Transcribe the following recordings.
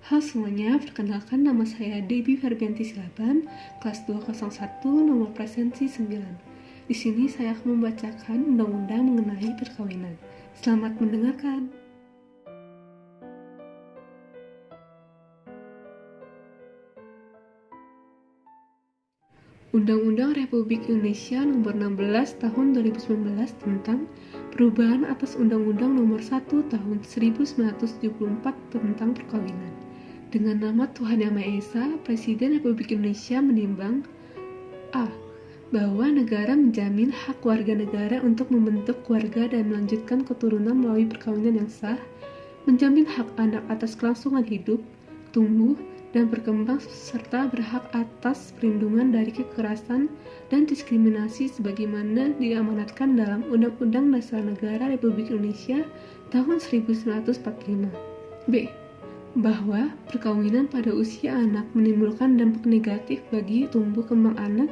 Halo semuanya, perkenalkan nama saya Debbie Ferbianti Silaban, kelas 201, nomor presensi 9. Di sini saya akan membacakan undang-undang mengenai perkawinan. Selamat mendengarkan. Undang-Undang Republik Indonesia Nomor 16 Tahun 2019 tentang perubahan atas Undang-Undang Nomor 1 Tahun 1974 tentang perkawinan. Dengan nama Tuhan Yang Maha Esa, Presiden Republik Indonesia menimbang A. Bahwa negara menjamin hak warga negara untuk membentuk keluarga dan melanjutkan keturunan melalui perkawinan yang sah, menjamin hak anak atas kelangsungan hidup, tumbuh, dan berkembang serta berhak atas perlindungan dari kekerasan dan diskriminasi sebagaimana diamanatkan dalam Undang-Undang Dasar Negara Republik Indonesia tahun 1945. B. Bahwa perkawinan pada usia anak menimbulkan dampak negatif bagi tumbuh kembang anak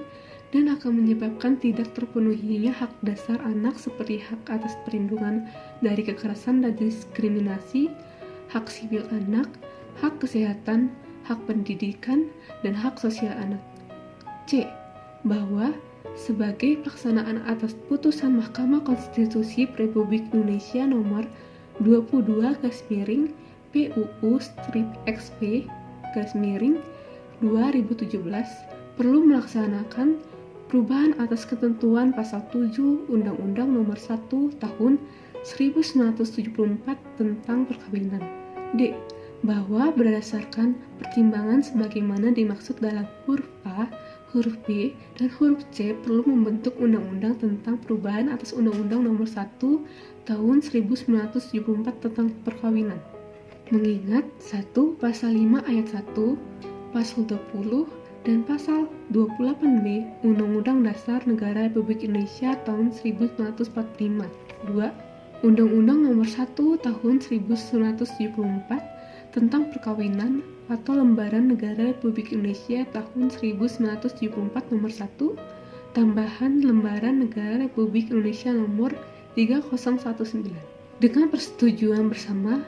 dan akan menyebabkan tidak terpenuhinya hak dasar anak seperti hak atas perlindungan dari kekerasan dan diskriminasi, hak sipil anak, hak kesehatan, hak pendidikan, dan hak sosial anak. C. Bahwa sebagai pelaksanaan atas putusan Mahkamah Konstitusi Republik Indonesia nomor 22/PUU-XP/2017 perlu melaksanakan perubahan atas ketentuan pasal 7 Undang-Undang Nomor 1 Tahun 1974 tentang perkawinan. D. Bahwa berdasarkan pertimbangan sebagaimana dimaksud dalam huruf A, huruf B, dan huruf C perlu membentuk undang-undang tentang perubahan atas Undang-Undang Nomor 1 Tahun 1974 tentang perkawinan. Mengingat 1. Pasal 5 ayat 1, Pasal 20, dan Pasal 28B Undang-Undang Dasar Negara Republik Indonesia tahun 1945. 2. Undang-Undang Nomor 1 Tahun 1974 tentang perkawinan atau Lembaran Negara Republik Indonesia tahun 1974 nomor 1, tambahan Lembaran Negara Republik Indonesia nomor 3019. Dengan persetujuan bersama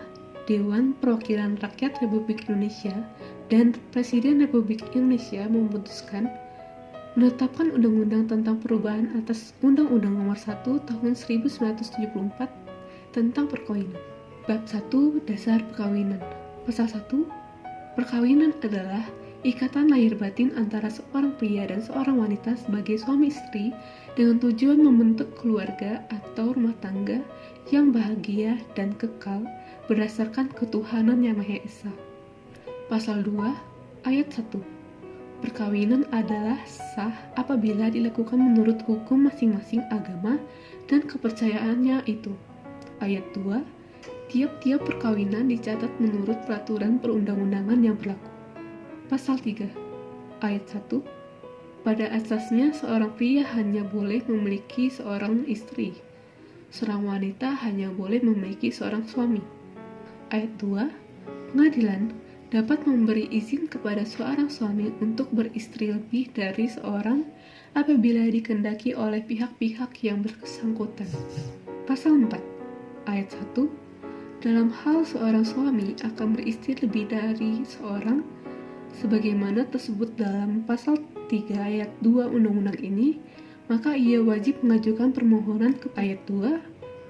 Dewan Perwakilan Rakyat Republik Indonesia dan Presiden Republik Indonesia memutuskan menetapkan Undang-Undang tentang perubahan atas Undang-Undang Nomor 1 Tahun 1974 tentang perkawinan. Bab 1 Dasar Perkawinan. Pasal 1. Perkawinan adalah ikatan lahir batin antara seorang pria dan seorang wanita sebagai suami istri dengan tujuan membentuk keluarga atau rumah tangga yang bahagia dan kekal berdasarkan ketuhanan Yang Maha Esa. Pasal 2 ayat 1. Perkawinan adalah sah apabila dilakukan menurut hukum masing-masing agama dan kepercayaannya itu. Ayat 2. Tiap-tiap perkawinan dicatat menurut peraturan perundang-undangan yang berlaku. Pasal 3 ayat 1. Pada asasnya seorang pria hanya boleh memiliki seorang istri. Seorang wanita hanya boleh memiliki seorang suami. Ayat 2. Pengadilan dapat memberi izin kepada seorang suami untuk beristri lebih dari seorang apabila dikehendaki oleh pihak-pihak yang bersangkutan. Pasal 4 ayat 1. Dalam hal seorang suami akan beristri lebih dari seorang, sebagaimana tersebut dalam pasal 3 ayat 2 undang-undang ini, maka ia wajib mengajukan permohonan ke ayat 2.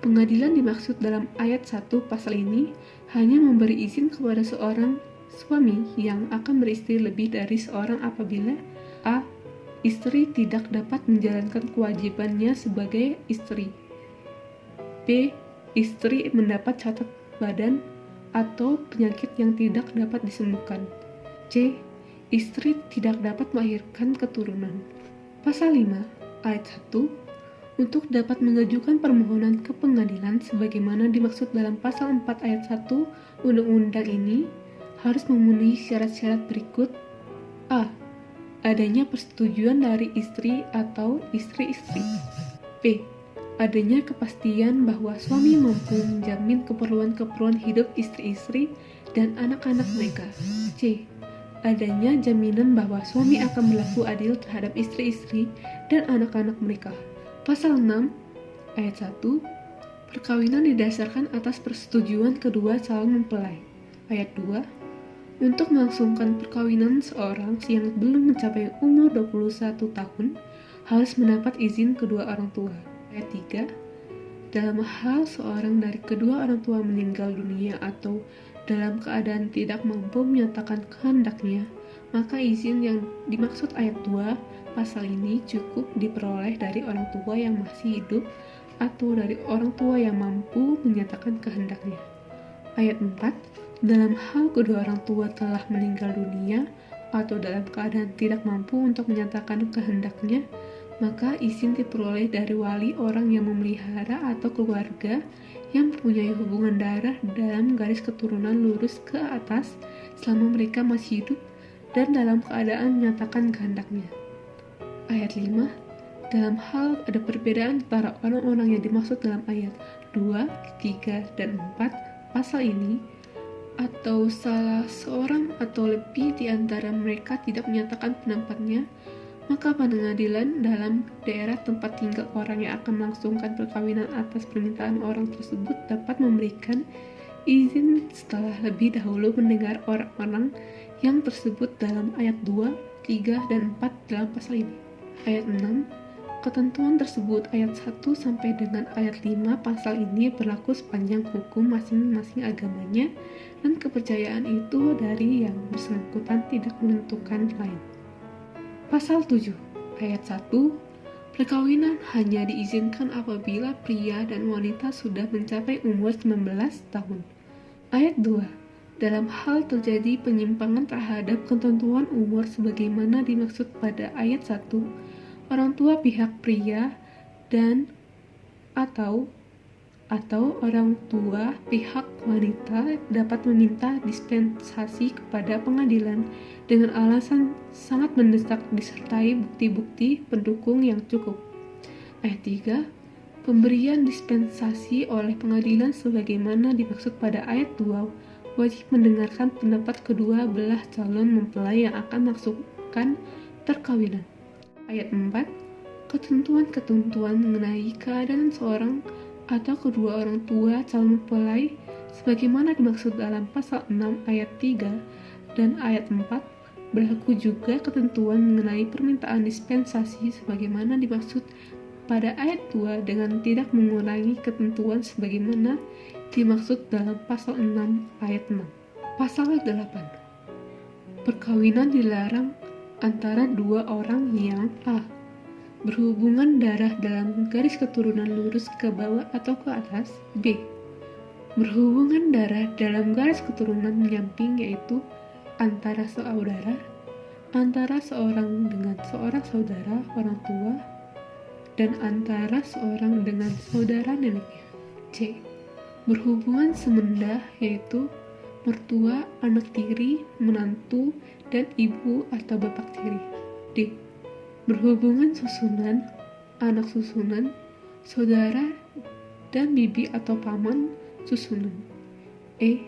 Pengadilan dimaksud dalam ayat 1 pasal ini hanya memberi izin kepada seorang suami yang akan beristri lebih dari seorang apabila A. Istri tidak dapat menjalankan kewajibannya sebagai istri, B. Istri mendapat cacat badan atau penyakit yang tidak dapat disembuhkan, C. Istri tidak dapat melahirkan keturunan. Pasal 5 ayat 1. Untuk dapat mengajukan permohonan ke pengadilan sebagaimana dimaksud dalam pasal 4 ayat 1 undang-undang ini harus memenuhi syarat-syarat berikut. A. Adanya persetujuan dari istri atau istri-istri. B. Adanya kepastian bahwa suami mampu menjamin keperluan-keperluan hidup istri-istri dan anak-anak mereka. C. Adanya jaminan bahwa suami akan berlaku adil terhadap istri-istri dan anak-anak mereka. Pasal 6 ayat 1. Perkawinan didasarkan atas persetujuan kedua calon mempelai. Ayat 2. Untuk melangsungkan perkawinan seorang yang belum mencapai umur 21 tahun harus mendapat izin kedua orang tua. Ayat 3, dalam hal seorang dari kedua orang tua meninggal dunia atau dalam keadaan tidak mampu menyatakan kehendaknya, maka izin yang dimaksud ayat 2 pasal ini cukup diperoleh dari orang tua yang masih hidup atau dari orang tua yang mampu menyatakan kehendaknya. Ayat 4, dalam hal kedua orang tua telah meninggal dunia atau dalam keadaan tidak mampu untuk menyatakan kehendaknya, maka izin diperoleh dari wali orang yang memelihara atau keluarga yang mempunyai hubungan darah dalam garis keturunan lurus ke atas selama mereka masih hidup dan dalam keadaan menyatakan kehendaknya. Ayat 5, dalam hal ada perbedaan antara orang-orang yang dimaksud dalam ayat 2, 3, dan 4 pasal ini, atau salah seorang atau lebih di antara mereka tidak menyatakan pendapatnya, maka pengadilan dalam daerah tempat tinggal orang yang akan melangsungkan perkawinan atas permintaan orang tersebut dapat memberikan izin setelah lebih dahulu mendengar orang-orang yang tersebut dalam ayat 2, 3, dan 4 dalam pasal ini. Ayat 6, ketentuan tersebut ayat 1 sampai dengan ayat 5 pasal ini berlaku sepanjang hukum masing-masing agamanya dan kepercayaan itu dari yang bersangkutan tidak menentukan lain. Pasal 7 ayat 1, perkawinan hanya diizinkan apabila pria dan wanita sudah mencapai umur 19 tahun. Ayat 2, dalam hal terjadi penyimpangan terhadap ketentuan umur sebagaimana dimaksud pada ayat 1, orang tua pihak pria dan atau orang tua pihak wanita dapat meminta dispensasi kepada pengadilan dengan alasan sangat mendesak disertai bukti-bukti pendukung yang cukup. Ayat 3, pemberian dispensasi oleh pengadilan sebagaimana dimaksud pada ayat 2 wajib mendengarkan pendapat kedua belah calon mempelai yang akan melangsungkan perkawinan. Ayat 4, ketentuan-ketentuan mengenai keadaan seorang atau kedua orang tua calon mempelai sebagaimana dimaksud dalam pasal 6 ayat 3 dan ayat 4 berlaku juga ketentuan mengenai permintaan dispensasi sebagaimana dimaksud pada ayat 2 dengan tidak mengurangi ketentuan sebagaimana dimaksud dalam pasal 6 ayat 6. Pasal 8, perkawinan dilarang antara dua orang yang a. berhubungan darah dalam garis keturunan lurus ke bawah atau ke atas, b. berhubungan darah dalam garis keturunan menyamping yaitu antara saudara, antara seorang dengan seorang saudara orang tua, dan antara seorang dengan saudara neneknya, c. berhubungan semendah yaitu mertua, anak tiri, menantu, dan ibu atau bapak tiri, d. berhubungan susunan, anak susunan, saudara, dan bibi atau paman susunan. E.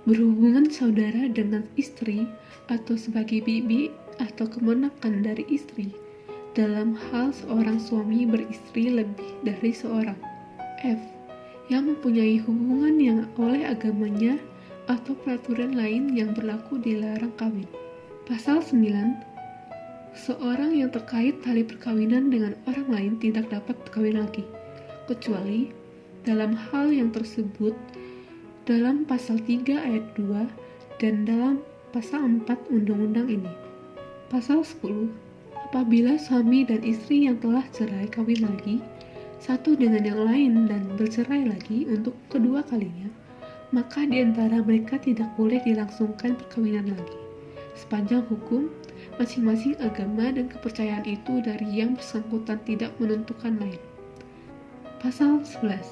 berhubungan saudara dengan istri atau sebagai bibi atau kemenakan dari istri dalam hal seorang suami beristri lebih dari seorang. F. yang mempunyai hubungan yang oleh agamanya atau peraturan lain yang berlaku dilarang kawin. Pasal 9, seorang yang terkait tali perkawinan dengan orang lain tidak dapat berkawin lagi, kecuali dalam hal yang tersebut dalam pasal 3 ayat 2 dan dalam pasal 4 undang-undang ini. Pasal 10, apabila suami dan istri yang telah cerai kawin lagi, satu dengan yang lain dan bercerai lagi untuk kedua kalinya, maka di antara mereka tidak boleh dilangsungkan perkawinan lagi, sepanjang hukum masing-masing agama dan kepercayaan itu dari yang bersangkutan tidak menentukan lain. Pasal 11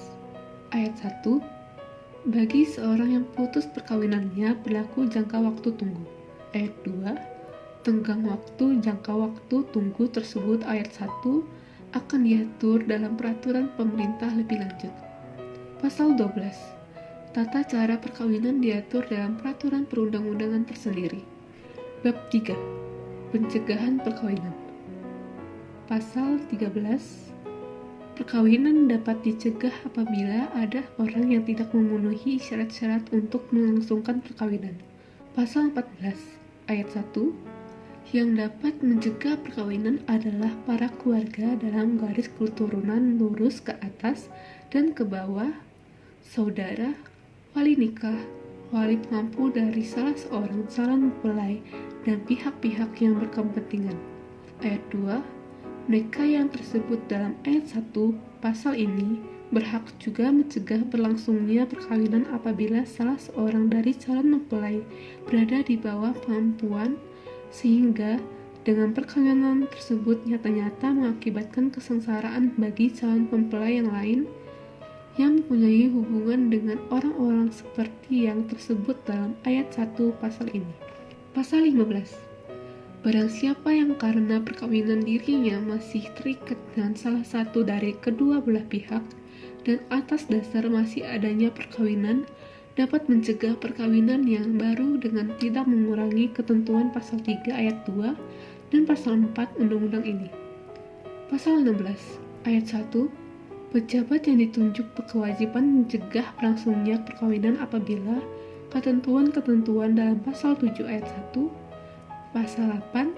ayat 1, bagi seorang yang putus perkawinannya berlaku jangka waktu tunggu. Ayat 2, tenggang waktu jangka waktu tunggu tersebut ayat 1 akan diatur dalam peraturan pemerintah lebih lanjut. Pasal 12, tata cara perkawinan diatur dalam peraturan perundang-undangan tersendiri. Bab 3, pencegahan perkawinan. Pasal 13, perkawinan dapat dicegah apabila ada orang yang tidak memenuhi syarat-syarat untuk melangsungkan perkawinan. Pasal 14 ayat 1, yang dapat mencegah perkawinan adalah para keluarga dalam garis keturunan lurus ke atas dan ke bawah, saudara, wali nikah, wali pengampu dari salah seorang calon mempelai, dan pihak-pihak yang berkepentingan. Ayat 2, mereka yang tersebut dalam ayat 1 pasal ini berhak juga mencegah berlangsungnya perkawinan apabila salah seorang dari calon mempelai berada di bawah pengampuan, sehingga dengan perkawinan tersebut nyata-nyata mengakibatkan kesengsaraan bagi calon mempelai yang lain yang mempunyai hubungan dengan orang-orang seperti yang tersebut dalam ayat 1 pasal ini. Pasal 15, barang siapa yang karena perkawinan dirinya masih terikat dengan salah satu dari kedua belah pihak dan atas dasar masih adanya perkawinan, dapat mencegah perkawinan yang baru dengan tidak mengurangi ketentuan pasal 3 ayat 2 dan pasal 4 undang-undang ini. Pasal 16 ayat 1, pejabat yang ditunjuk berkewajiban mencegah berlangsungnya perkawinan apabila ketentuan-ketentuan dalam pasal 7 ayat 1, pasal 8,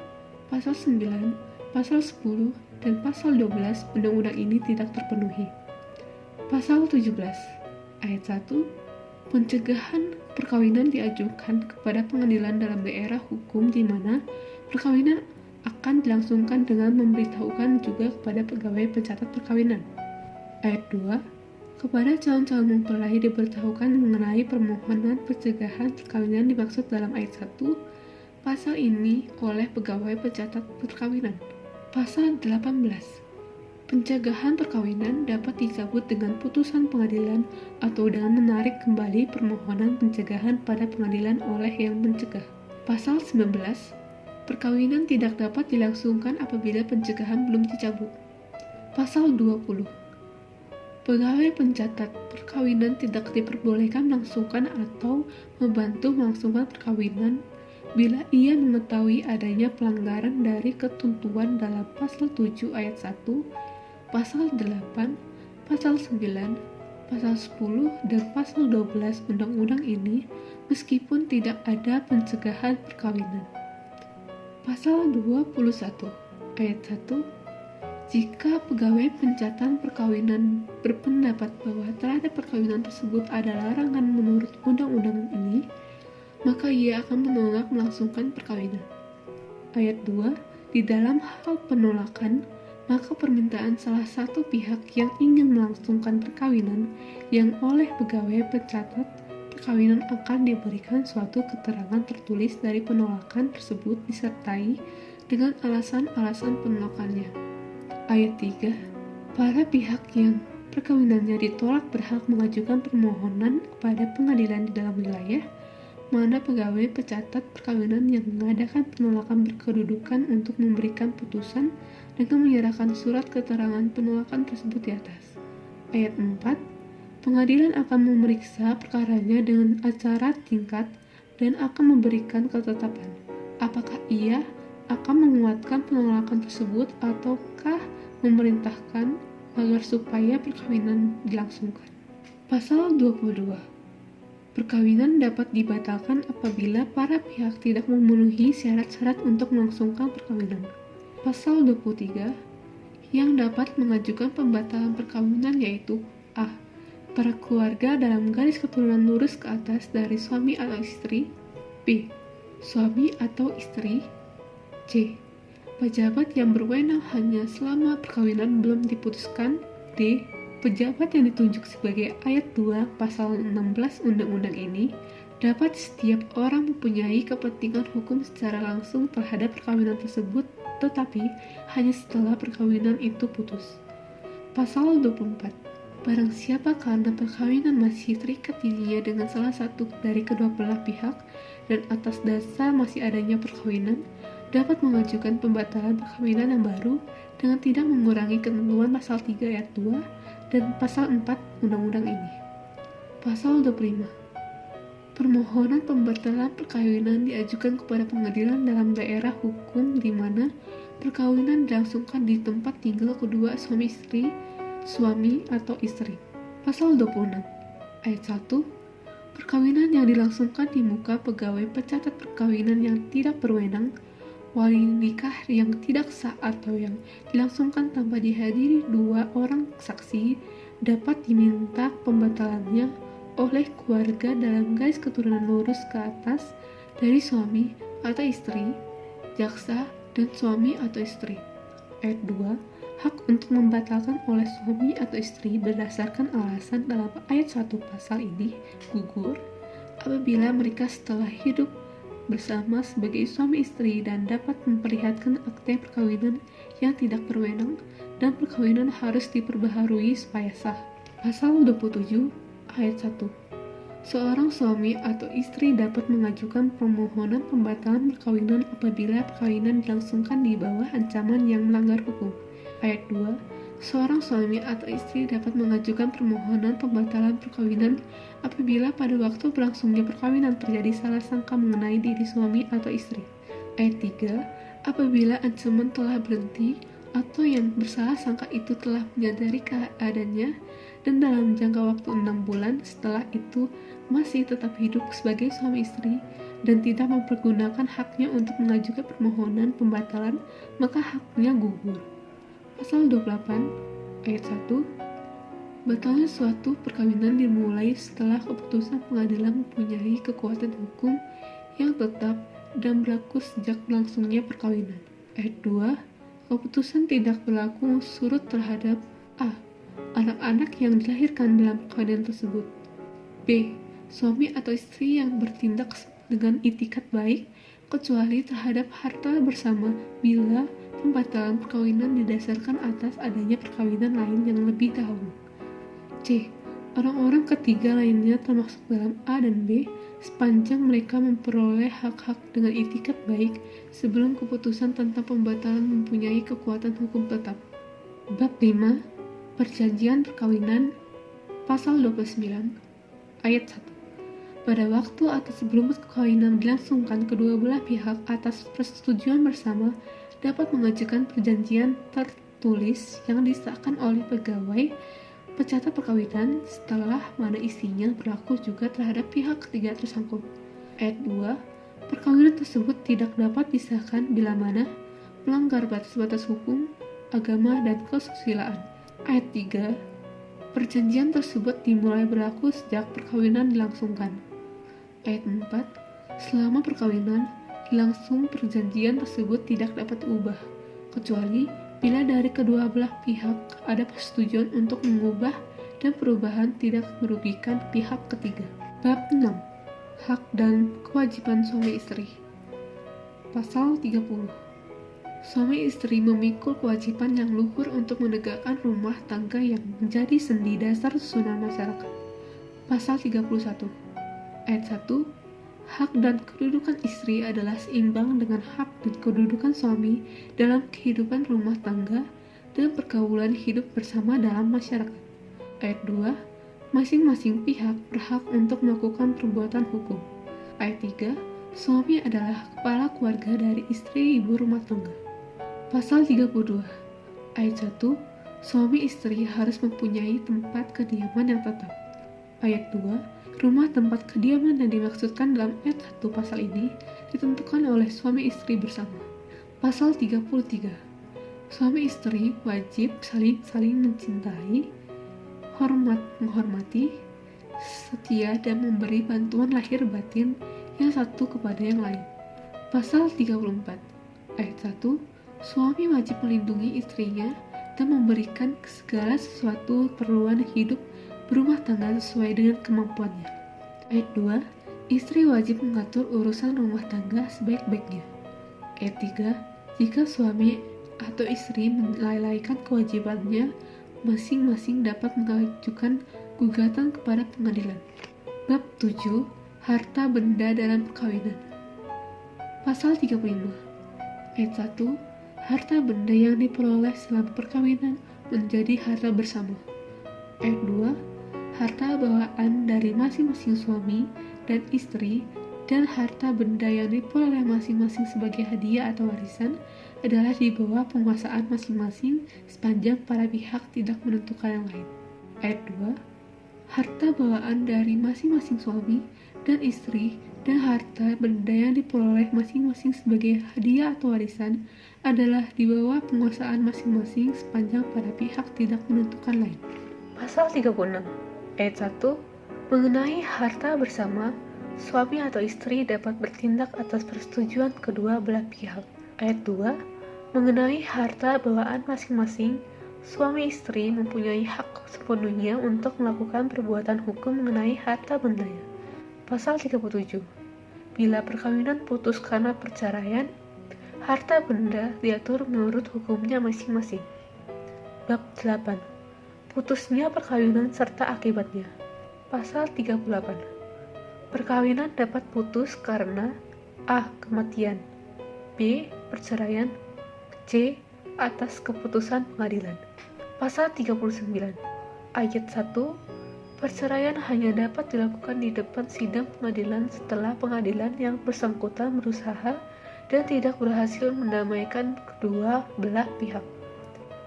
pasal 9, pasal 10, dan pasal 12 undang-undang ini tidak terpenuhi. Pasal 17 ayat 1, pencegahan perkawinan diajukan kepada pengadilan dalam daerah hukum di mana perkawinan akan dilangsungkan dengan memberitahukan juga kepada pegawai pencatat perkawinan. Ayat 2, kepada calon-calon mempelai diberitahukan mengenai permohonan pencegahan perkawinan dimaksud dalam ayat 1 pasal ini oleh pegawai pencatat perkawinan. Pasal 18, pencegahan perkawinan dapat dicabut dengan putusan pengadilan atau dengan menarik kembali permohonan pencegahan pada pengadilan oleh yang mencegah. Pasal 19, perkawinan tidak dapat dilangsungkan apabila pencegahan belum dicabut. Pasal 20, pegawai pencatat perkawinan tidak diperbolehkan melangsungkan atau membantu melangsungkan perkawinan bila ia mengetahui adanya pelanggaran dari ketentuan dalam pasal 7 ayat 1, pasal 8, pasal 9, pasal 10, dan pasal 12 undang-undang ini meskipun tidak ada pencegahan perkawinan. Pasal 21 ayat 1, jika pegawai pencatatan perkawinan berpendapat bahwa terhadap perkawinan tersebut ada larangan menurut undang-undang ini, maka ia akan menolak melangsungkan perkawinan. Ayat 2, di dalam hal penolakan, maka permintaan salah satu pihak yang ingin melangsungkan perkawinan yang oleh pegawai pencatat perkawinan akan diberikan suatu keterangan tertulis dari penolakan tersebut disertai dengan alasan-alasan penolakannya. Ayat 3, para pihak yang perkawinannya ditolak berhak mengajukan permohonan kepada pengadilan di dalam wilayah mana pegawai pencatat perkawinan yang mengadakan penolakan berkedudukan untuk memberikan putusan dengan menyerahkan surat keterangan penolakan tersebut di atas. Ayat 4, pengadilan akan memeriksa perkaranya dengan acara tingkat dan akan memberikan ketetapan apakah ia akan menguatkan penolakan tersebut ataukah memerintahkan agar supaya perkawinan dilangsungkan. Pasal 22, perkawinan dapat dibatalkan apabila para pihak tidak memenuhi syarat-syarat untuk melangsungkan perkawinan. Pasal 23, yang dapat mengajukan pembatalan perkawinan yaitu A, para keluarga dalam garis keturunan lurus ke atas dari suami atau istri, B, suami atau istri, C, pejabat yang berwenang hanya selama perkawinan belum diputuskan, D, pejabat yang ditunjuk sebagai ayat 2 pasal 16 undang-undang ini dapat setiap orang mempunyai kepentingan hukum secara langsung terhadap perkawinan tersebut tetapi hanya setelah perkawinan itu putus. Pasal 24, barang siapa karena perkawinan masih terikat dirinya dengan salah satu dari kedua belah pihak dan atas dasar masih adanya perkawinan dapat mengajukan pembatalan perkawinan yang baru dengan tidak mengurangi ketentuan pasal 3 ayat 2 dan pasal 4 undang-undang ini. Pasal 25, permohonan pembatalan perkawinan diajukan kepada pengadilan dalam daerah hukum di mana perkawinan dilangsungkan di tempat tinggal kedua suami istri, suami atau istri. Pasal 26 ayat 1, Perkawinan yang dilangsungkan di muka pegawai pencatat perkawinan yang tidak berwenang, wali nikah yang tidak sah atau yang dilangsungkan tanpa dihadiri dua orang saksi dapat diminta pembatalannya oleh keluarga dalam garis keturunan lurus ke atas dari suami atau istri, jaksa, dan suami atau istri. Ayat 2. Hak untuk membatalkan oleh suami atau istri berdasarkan alasan dalam ayat 1 pasal ini gugur apabila mereka setelah hidup bersama sebagai suami istri dan dapat memperlihatkan akte perkawinan yang tidak berwenang dan perkawinan harus diperbaharui supaya sah. Pasal 27 ayat 1. Seorang suami atau istri dapat mengajukan permohonan pembatalan perkawinan apabila perkawinan dilangsungkan di bawah ancaman yang melanggar hukum. Ayat 2. Seorang suami atau istri dapat mengajukan permohonan pembatalan perkawinan apabila pada waktu berlangsungnya perkawinan terjadi salah sangka mengenai diri suami atau istri. Ayat 3. Apabila ancaman telah berhenti atau yang bersalah sangka itu telah menyadari keadaannya dan dalam jangka waktu 6 bulan setelah itu masih tetap hidup sebagai suami istri dan tidak mempergunakan haknya untuk mengajukan permohonan pembatalan, maka haknya gugur. Pasal 28 ayat 1. Batalnya suatu perkawinan dimulai setelah keputusan pengadilan mempunyai kekuatan hukum yang tetap dan berlaku sejak berlangsungnya perkawinan. Ayat 2. Keputusan tidak berlaku surut terhadap a. anak-anak yang dilahirkan dalam perkawinan tersebut, b. suami atau istri yang bertindak dengan itikat baik, kecuali terhadap harta bersama bila pembatalan perkawinan didasarkan atas adanya perkawinan lain yang lebih dahulu. C. Orang-orang ketiga lainnya termasuk dalam A dan B sepanjang mereka memperoleh hak-hak dengan itikat baik sebelum keputusan tentang pembatalan mempunyai kekuatan hukum tetap. Bab 5. Perjanjian perkawinan. Pasal 29 ayat 1. Pada waktu atau sebelum perkawinan dilangsungkan, kedua belah pihak atas persetujuan bersama dapat mengajukan perjanjian tertulis yang disahkan oleh pegawai pencatat perkawinan setelah mana isinya berlaku juga terhadap pihak ketiga tersangkut. Ayat 2. Perkawinan tersebut tidak dapat disahkan bila mana melanggar batas-batas hukum, agama, dan kesusilaan. Ayat 3. Perjanjian tersebut dimulai berlaku sejak perkawinan dilangsungkan. Ayat 4. Selama perkawinan dilangsung, perjanjian tersebut tidak dapat diubah, kecuali bila dari kedua belah pihak ada persetujuan untuk mengubah dan perubahan tidak merugikan pihak ketiga. Bab 6. Hak dan kewajiban suami istri. Pasal 30. Suami istri memikul kewajiban yang luhur untuk menegakkan rumah tangga yang menjadi sendi dasar susunan masyarakat. Pasal 31. Ayat 1. Hak dan kedudukan istri adalah seimbang dengan hak dan kedudukan suami dalam kehidupan rumah tangga dan pergaulan hidup bersama dalam masyarakat. Ayat 2. Masing-masing pihak berhak untuk melakukan perbuatan hukum. Ayat 3. Suami adalah kepala keluarga dari istri ibu rumah tangga. Pasal 32. Ayat 1. Suami istri harus mempunyai tempat kediaman yang tetap. Ayat 2. Rumah tempat kediaman yang dimaksudkan dalam ayat 1 pasal ini ditentukan oleh suami istri bersama. Pasal 33. Suami istri wajib saling mencintai, menghormati, setia, dan memberi bantuan lahir batin yang satu kepada yang lain. Pasal 34. Ayat 1. Suami wajib melindungi istrinya dan memberikan segala sesuatu keperluan hidup berumah tangga sesuai dengan kemampuannya. Ayat 2. Istri wajib mengatur urusan rumah tangga sebaik-baiknya. Ayat 3. Jika suami atau istri melalaikan kewajibannya, masing-masing dapat mengajukan gugatan kepada pengadilan. Bab 7. Harta benda dalam perkawinan. Pasal 35. Ayat 1. Harta benda yang diperoleh selama perkawinan menjadi harta bersama. Ayat 2. Harta bawaan dari masing-masing suami dan istri dan harta benda yang diperoleh masing-masing sebagai hadiah atau warisan adalah di bawah penguasaan masing-masing sepanjang para pihak tidak menentukan yang lain. Ayat 2. harta bawaan dari masing-masing suami dan istri, dan harta benda yang diperoleh masing-masing sebagai hadiah atau warisan adalah di bawah penguasaan masing-masing sepanjang para pihak tidak menentukan lain. Pasal 36 ayat 1 mengenai harta bersama, suami atau istri dapat bertindak atas persetujuan kedua belah pihak. Ayat 2 mengenai harta bawaan masing-masing, suami istri mempunyai hak sepenuhnya untuk melakukan perbuatan hukum mengenai harta bendanya. Pasal 37 bila perkawinan putus karena perceraian, harta benda diatur menurut hukumnya masing-masing. Bab 8 putusnya perkawinan serta akibatnya. Pasal 38 perkawinan dapat putus karena A. kematian, B. perceraian, C. atas keputusan pengadilan. Pasal 39 ayat 1 perceraian hanya dapat dilakukan di depan sidang pengadilan setelah pengadilan yang bersangkutan berusaha dan tidak berhasil mendamaikan kedua belah pihak.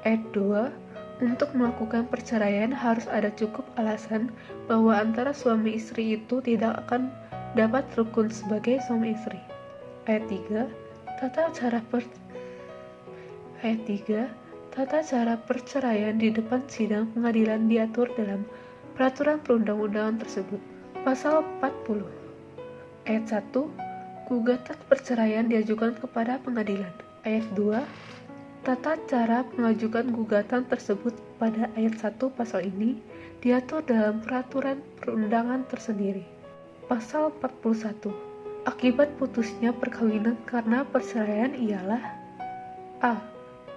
Ayat 2 untuk melakukan perceraian harus ada cukup alasan bahwa antara suami istri itu tidak akan dapat rukun sebagai suami istri. Ayat 3 tata cara perceraian di depan sidang pengadilan diatur dalam peraturan perundang-undangan tersebut. Pasal 40 ayat 1 gugatan perceraian diajukan kepada pengadilan. Ayat 2 tata cara mengajukan gugatan tersebut pada ayat 1 pasal ini diatur dalam peraturan perundangan tersendiri. Pasal 41 akibat putusnya perkawinan karena perceraian ialah A.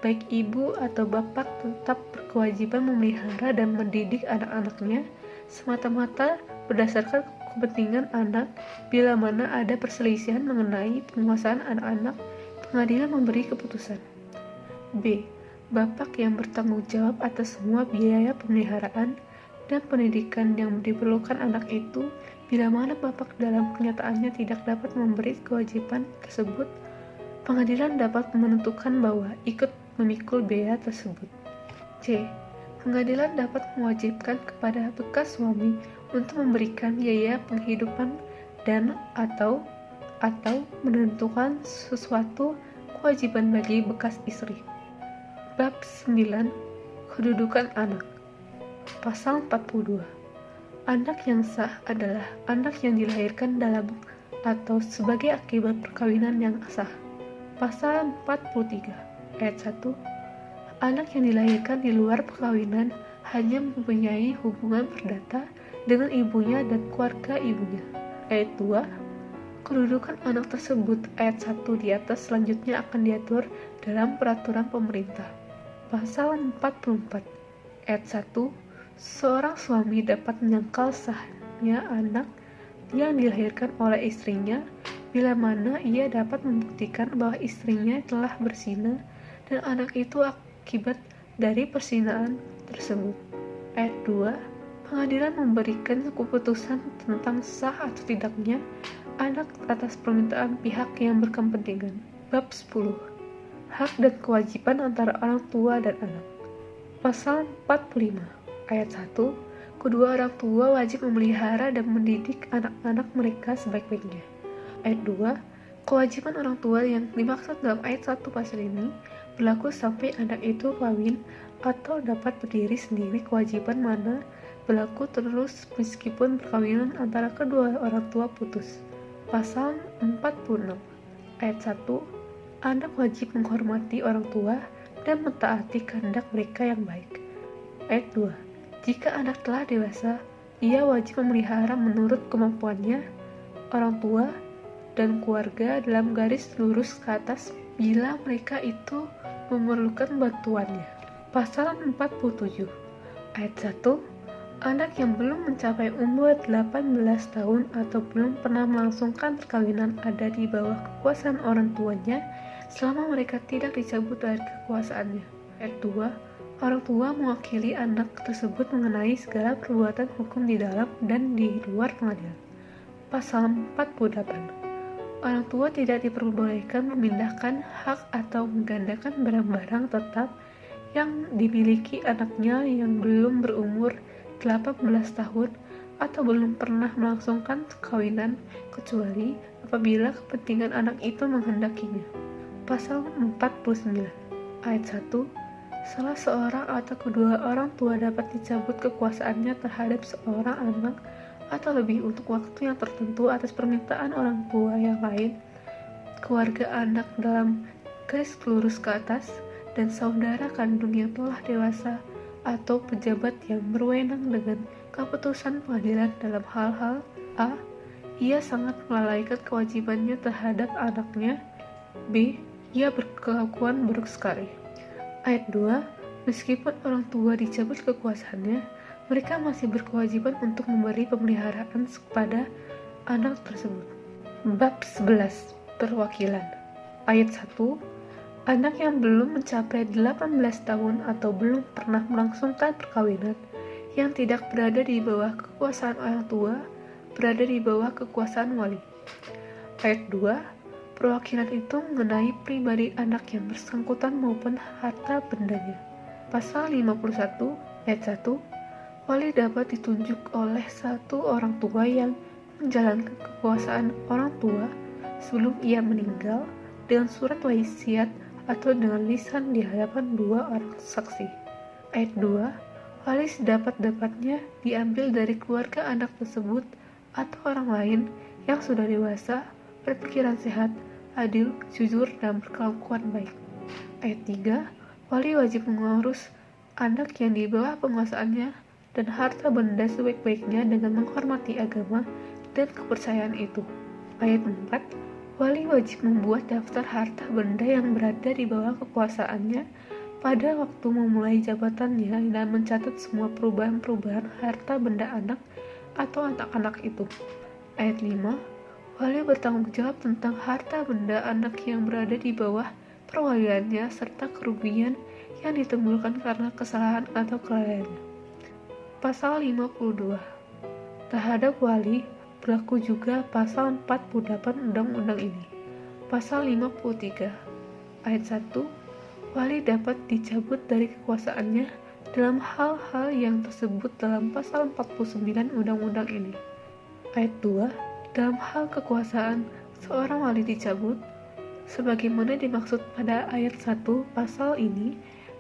baik ibu atau bapak tetap berkewajiban memelihara dan mendidik anak-anaknya semata-mata berdasarkan kepentingan anak. Bila mana ada perselisihan mengenai penguasaan anak-anak, pengadilan memberi keputusan. B. bapak yang bertanggung jawab atas semua biaya pemeliharaan dan pendidikan yang diperlukan anak itu. Bila mana bapak dalam kenyataannya tidak dapat memberi kewajiban tersebut, pengadilan dapat menentukan bahwa ikut memikul biaya tersebut. C. Pengadilan dapat mewajibkan kepada bekas suami untuk memberikan biaya penghidupan dan atau menentukan sesuatu kewajiban bagi bekas istri. Bab 9 kedudukan anak. Pasal 42 anak yang sah adalah anak yang dilahirkan dalam atau sebagai akibat perkawinan yang sah. Pasal 43 ayat 1 anak yang dilahirkan di luar perkawinan hanya mempunyai hubungan perdata dengan ibunya dan keluarga ibunya. Ayat 2 kedudukan anak tersebut ayat 1 di atas selanjutnya akan diatur dalam peraturan pemerintah. Pasal 44 ayat 1 seorang suami dapat menyangkal sahnya anak yang dilahirkan oleh istrinya bila mana ia dapat membuktikan bahwa istrinya telah berzina dan anak itu akibat dari perzinaan tersebut. Ayat 2 pengadilan memberikan keputusan tentang sah atau tidaknya anak atas permintaan pihak yang berkepentingan. Bab 10 hak dan kewajiban antara orang tua dan anak. Pasal 45 ayat 1 kedua orang tua wajib memelihara dan mendidik anak-anak mereka sebaik-baiknya. Ayat 2 kewajiban orang tua yang dimaksud dalam ayat 1 pasal ini berlaku sampai anak itu kawin atau dapat berdiri sendiri. Kewajiban mana berlaku terus meskipun perkawinan antara kedua orang tua putus. Pasal 46 ayat 1 anak wajib menghormati orang tua dan mentaati kehendak mereka yang baik. Ayat 2 jika anak telah dewasa, ia wajib memelihara menurut kemampuannya orang tua dan keluarga dalam garis lurus ke atas bila mereka itu memerlukan bantuannya. Pasal 47 ayat 1 anak yang belum mencapai umur 18 tahun atau belum pernah melangsungkan perkawinan ada di bawah kekuasaan orang tuanya selama mereka tidak dicabut dari kekuasaannya. Ayat 2 orang tua mewakili anak tersebut mengenai segala perbuatan hukum di dalam dan di luar pengadilan. Pasal 48 orang tua tidak diperbolehkan memindahkan hak atau menggandakan barang-barang tetap yang dimiliki anaknya yang belum berumur 18 tahun atau belum pernah melangsungkan perkawinan kecuali apabila kepentingan anak itu menghendakinya. Pasal 49 ayat 1, salah seorang atau kedua orang tua dapat dicabut kekuasaannya terhadap seorang anak atau lebih untuk waktu yang tertentu atas permintaan orang tua yang lain, keluarga anak dalam garis lurus ke atas, dan saudara kandung yang telah dewasa atau pejabat yang berwenang dengan keputusan pengadilan dalam hal-hal A. Ia sangat melalaikan kewajibannya terhadap anaknya. B. Ia berkelakuan buruk sekali. Ayat 2. Meskipun orang tua dicabut kekuasaannya, mereka masih berkewajiban untuk memberi pemeliharaan kepada anak tersebut. Bab 11. Perwakilan. Ayat 1. Anak yang belum mencapai 18 tahun atau belum pernah melangsungkan perkawinan, yang tidak berada di bawah kekuasaan orang tua, berada di bawah kekuasaan wali. Ayat 2. Perwakilan itu mengenai pribadi anak yang bersangkutan maupun harta bendanya. Pasal 51 ayat 1. Wali dapat ditunjuk oleh satu orang tua yang menjalankan kekuasaan orang tua sebelum ia meninggal dengan surat wasiat atau dengan lisan di hadapan dua orang saksi. Ayat 2. Wali sedapat-dapatnya diambil dari keluarga anak tersebut atau orang lain yang sudah dewasa, berpikiran sehat, adil, jujur, dan berkelakuan baik. Ayat 3. Wali wajib mengurus anak yang di bawah penguasaannya dan harta benda sebaik-baiknya dengan menghormati agama dan kepercayaan itu. Ayat 4. Wali wajib membuat daftar harta benda yang berada di bawah kekuasaannya pada waktu memulai jabatannya dan mencatat semua perubahan-perubahan harta benda anak atau anak-anak itu. Ayat 5. Wali bertanggung jawab tentang harta benda anak yang berada di bawah perwaliannya serta kerugian yang ditimbulkan karena kesalahan atau kelalaiannya. Pasal 52. Terhadap wali berlaku juga pasal 48 undang-undang ini. Pasal 53 ayat 1. Wali dapat dicabut dari kekuasaannya dalam hal-hal yang tersebut dalam pasal 49 undang-undang ini. Ayat 2. Dalam hal kekuasaan, seorang wali dicabut sebagaimana dimaksud pada ayat 1 pasal ini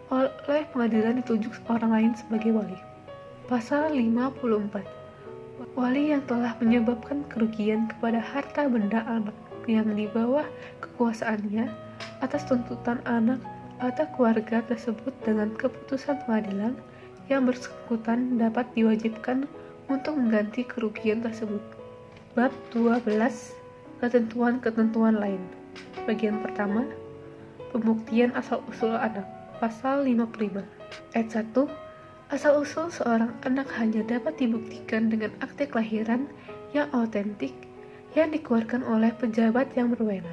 oleh pengadilan ditunjuk orang lain sebagai wali. Pasal 54. Wali yang telah menyebabkan kerugian kepada harta benda anak yang di bawah kekuasaannya atas tuntutan anak atau keluarga tersebut dengan keputusan pengadilan yang bersangkutan dapat diwajibkan untuk mengganti kerugian tersebut. Bab 12. Ketentuan-ketentuan lain. Bagian pertama, pembuktian asal-usul anak. Pasal 55 ayat 1. Asal-usul seorang anak hanya dapat dibuktikan dengan akte kelahiran yang autentik yang dikeluarkan oleh pejabat yang berwenang.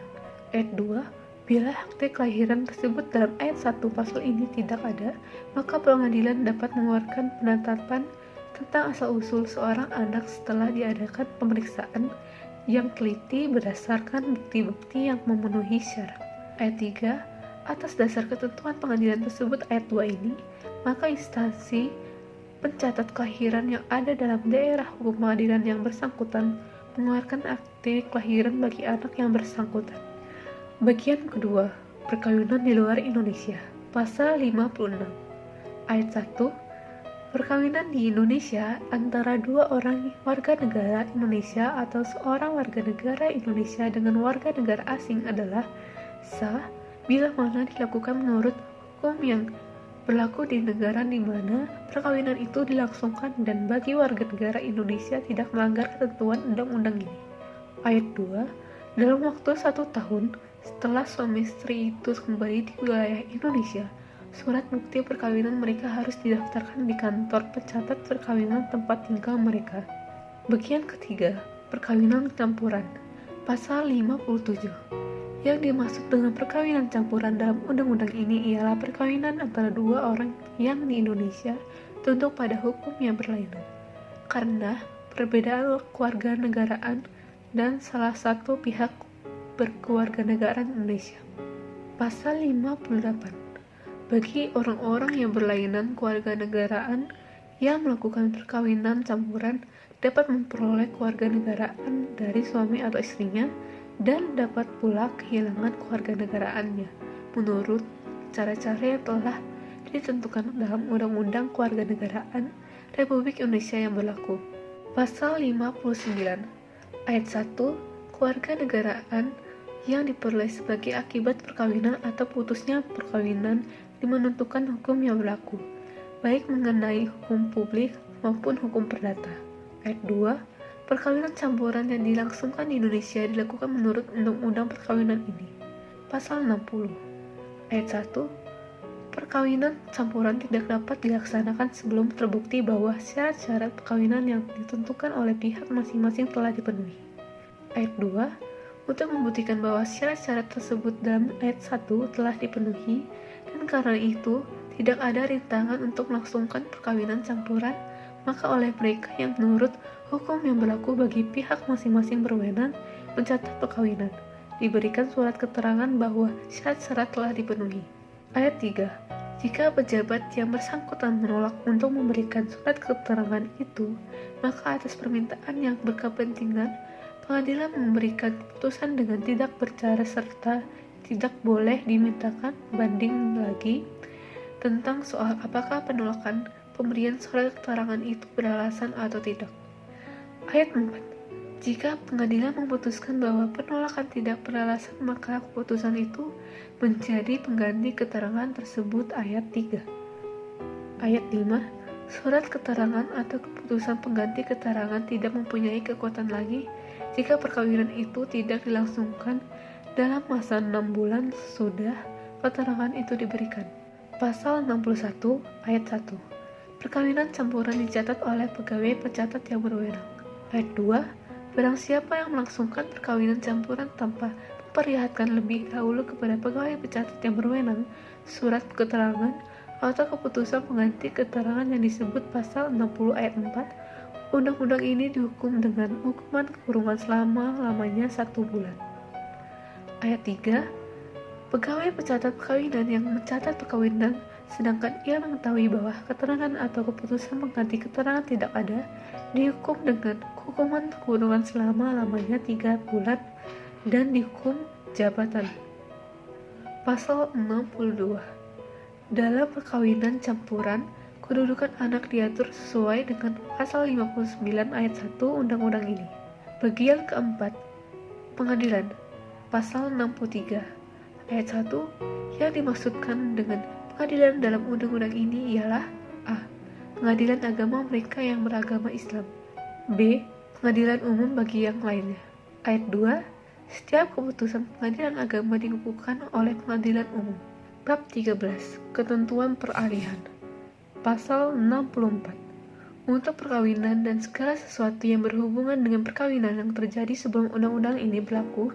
Ayat 2. Bila akte kelahiran tersebut dalam ayat 1 pasal ini tidak ada, maka pengadilan dapat mengeluarkan penetapan tentang asal-usul seorang anak setelah diadakan pemeriksaan yang teliti berdasarkan bukti-bukti yang memenuhi syarat. Ayat 3. Atas dasar ketentuan pengadilan tersebut ayat 2 ini, maka instansi pencatat kelahiran yang ada dalam daerah hukum pengadilan yang bersangkutan mengeluarkan akte kelahiran bagi anak yang bersangkutan. Bagian kedua, perkawinan di luar Indonesia. Pasal 56 ayat 1. Perkawinan di Indonesia antara dua orang warga negara Indonesia atau seorang warga negara Indonesia dengan warga negara asing adalah sah bila mana dilakukan menurut hukum yang berlaku di negara di mana perkawinan itu dilangsungkan dan bagi warga negara Indonesia tidak melanggar ketentuan undang-undang ini. Ayat 2. Dalam waktu 1 tahun setelah suami istri itu kembali di wilayah Indonesia, surat bukti perkawinan mereka harus didaftarkan di kantor pencatat perkawinan tempat tinggal mereka. Bagian ketiga, perkawinan campuran. Pasal 57. Yang dimaksud dengan perkawinan campuran dalam undang-undang ini ialah perkawinan antara dua orang yang di Indonesia tunduk pada hukum yang berlainan karena perbedaan kewarganegaraan dan salah satu pihak berkewarganegaraan Indonesia. Pasal 58. Bagi orang-orang yang berlainan kewarganegaraan yang melakukan perkawinan campuran dapat memperoleh kewarganegaraan dari suami atau istrinya dan dapat pula kehilangan kewarganegaraannya menurut cara-cara yang telah ditentukan dalam Undang-Undang Kewarganegaraan Republik Indonesia yang berlaku. Pasal 59 Ayat 1 Kewarganegaraan yang diperoleh sebagai akibat perkawinan atau putusnya perkawinan menentukan hukum yang berlaku, baik mengenai hukum publik maupun hukum perdata. Ayat 2 Perkawinan campuran yang dilangsungkan di Indonesia dilakukan menurut Undang-Undang Perkawinan ini. Pasal 60 Ayat 1 Perkawinan campuran tidak dapat dilaksanakan sebelum terbukti bahwa syarat-syarat perkawinan yang ditentukan oleh pihak masing-masing telah dipenuhi. Ayat 2 Untuk membuktikan bahwa syarat-syarat tersebut dalam ayat 1 telah dipenuhi dan karena itu tidak ada rintangan untuk melangsungkan perkawinan campuran, maka oleh mereka yang menurut hukum yang berlaku bagi pihak masing-masing berwenang mencatat perkawinan, diberikan surat keterangan bahwa syarat-syarat telah dipenuhi. Ayat 3 Jika pejabat yang bersangkutan menolak untuk memberikan surat keterangan itu, maka atas permintaan yang berkepentingan, pengadilan memberikan keputusan dengan tidak bercara serta tidak boleh dimintakan banding lagi tentang soal apakah penolakan pemberian surat keterangan itu beralasan atau tidak. Ayat 4 Jika pengadilan memutuskan bahwa penolakan tidak beralasan, maka keputusan itu menjadi pengganti keterangan tersebut. Ayat 3 Ayat 5 Surat keterangan atau keputusan pengganti keterangan tidak mempunyai kekuatan lagi jika perkawinan itu tidak dilangsungkan dalam masa 6 bulan sesudah keterangan itu diberikan. Pasal 61 Ayat 1 Perkawinan campuran dicatat oleh pegawai pencatat yang berwenang. Ayat 2 Barang siapa yang melangsungkan perkawinan campuran tanpa memperlihatkan lebih dahulu kepada pegawai pencatat yang berwenang surat keterangan atau keputusan pengganti keterangan yang disebut pasal 60 ayat 4, undang-undang ini dihukum dengan hukuman kurungan selama-lamanya 1 bulan. Ayat 3 Pegawai pencatat perkawinan yang mencatat perkawinan sedangkan ia mengetahui bahwa keterangan atau keputusan pengganti keterangan tidak ada, dihukum dengan hukuman kurungan selama-lamanya 3 bulan dan dihukum jabatan. Pasal 62 Dalam perkawinan campuran, kedudukan anak diatur sesuai dengan pasal 59 ayat 1 undang-undang ini. Bagian keempat Pengadilan Pasal 63 ayat 1 yang dimaksudkan dengan pengadilan dalam undang-undang ini ialah A. Pengadilan agama mereka yang beragama Islam. B. Pengadilan umum bagi yang lainnya. Ayat 2 Setiap keputusan pengadilan agama dikukuhkan oleh pengadilan umum. Bab 13 Ketentuan peralihan. Pasal 64 Untuk perkawinan dan segala sesuatu yang berhubungan dengan perkawinan yang terjadi sebelum undang-undang ini berlaku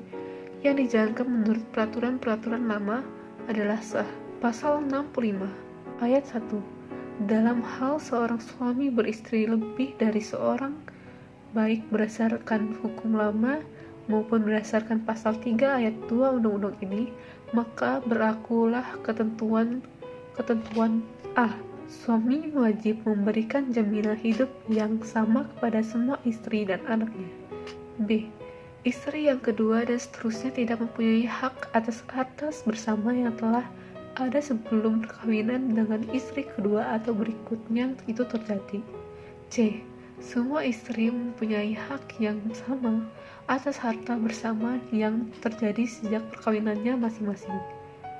yang dijalankan menurut peraturan-peraturan lama adalah sah. Pasal 65 Ayat 1 Dalam hal seorang suami beristri lebih dari seorang, baik berdasarkan hukum lama maupun berdasarkan pasal 3 ayat 2 undang-undang ini, maka berlakulah ketentuan A. Suami wajib memberikan jaminan hidup yang sama kepada semua istri dan anaknya. B. Istri yang kedua dan seterusnya tidak mempunyai hak atas bersama yang telah ada sebelum perkawinan dengan istri kedua atau berikutnya itu terjadi. C. Semua istri mempunyai hak yang sama atas harta bersama yang terjadi sejak perkawinannya masing-masing.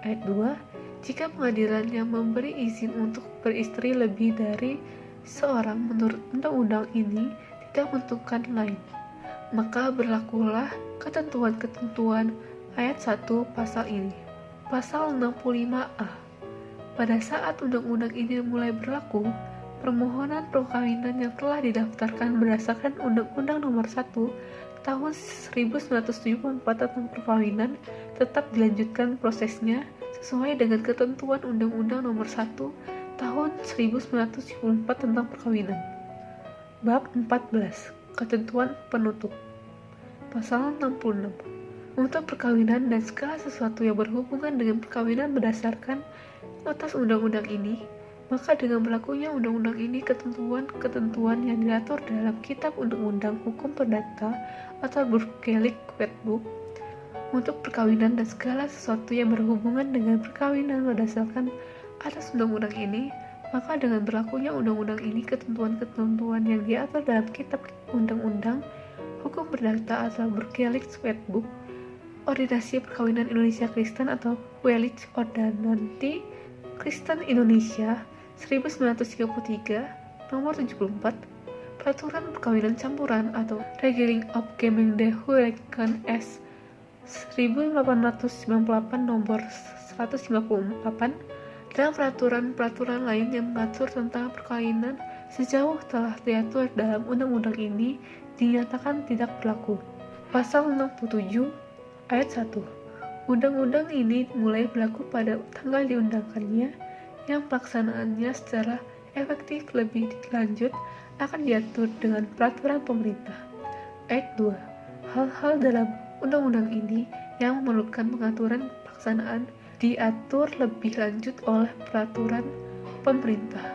Ayat 2. Jika pengadilan yang memberi izin untuk beristri lebih dari seorang menurut undang-undang ini tidak menentukan lain, maka berlakulah ketentuan-ketentuan ayat 1 pasal ini. Pasal 65A Pada saat undang-undang ini mulai berlaku, permohonan perkawinan yang telah didaftarkan berdasarkan Undang-Undang Nomor 1 Tahun 1974 tentang perkawinan tetap dilanjutkan prosesnya sesuai dengan ketentuan Undang-Undang Nomor 1 Tahun 1974 tentang perkawinan. Bab 14 Ketentuan penutup. Pasal 66 Untuk perkawinan dan segala sesuatu yang berhubungan dengan perkawinan berdasarkan atas undang-undang ini, Maka dengan berlakunya undang-undang ini, ketentuan-ketentuan yang diatur dalam Kitab Undang-Undang Hukum Perdata atau Burgerlijk Wetboek untuk perkawinan dan segala sesuatu yang berhubungan dengan perkawinan berdasarkan atas undang-undang ini, maka dengan berlakunya undang-undang ini, ketentuan-ketentuan yang diatur dalam Kitab Undang-Undang Hukum Perdata atau Burgerlijk Wetboek Ordinasi Perkawinan Indonesia Kristen atau Wettelijk Ordonnantie Kristen Indonesia 1933 nomor 74, Peraturan Perkawinan Campuran atau Regeling of Gemeenschappelijke S 1898 nomor 158, dan peraturan-peraturan lain yang mengatur tentang perkawinan sejauh telah diatur dalam undang-undang ini dinyatakan tidak berlaku. Pasal 67 ayat 1. Undang-undang ini mulai berlaku pada tanggal diundangkannya, yang pelaksanaannya secara efektif lebih lanjut akan diatur dengan peraturan pemerintah. Ayat 2. Hal-hal dalam undang-undang ini yang memerlukan pengaturan pelaksanaan diatur lebih lanjut oleh peraturan pemerintah,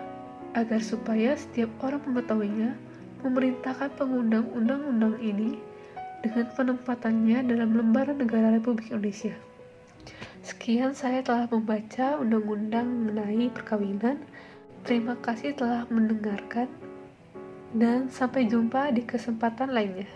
agar supaya setiap orang mengetahuinya, memerintahkan pengundang undang-undang ini dengan penempatannya dalam lembaran negara Republik Indonesia. Sekian, saya telah membaca undang-undang mengenai perkawinan. Terima kasih telah mendengarkan, dan sampai jumpa di kesempatan lainnya.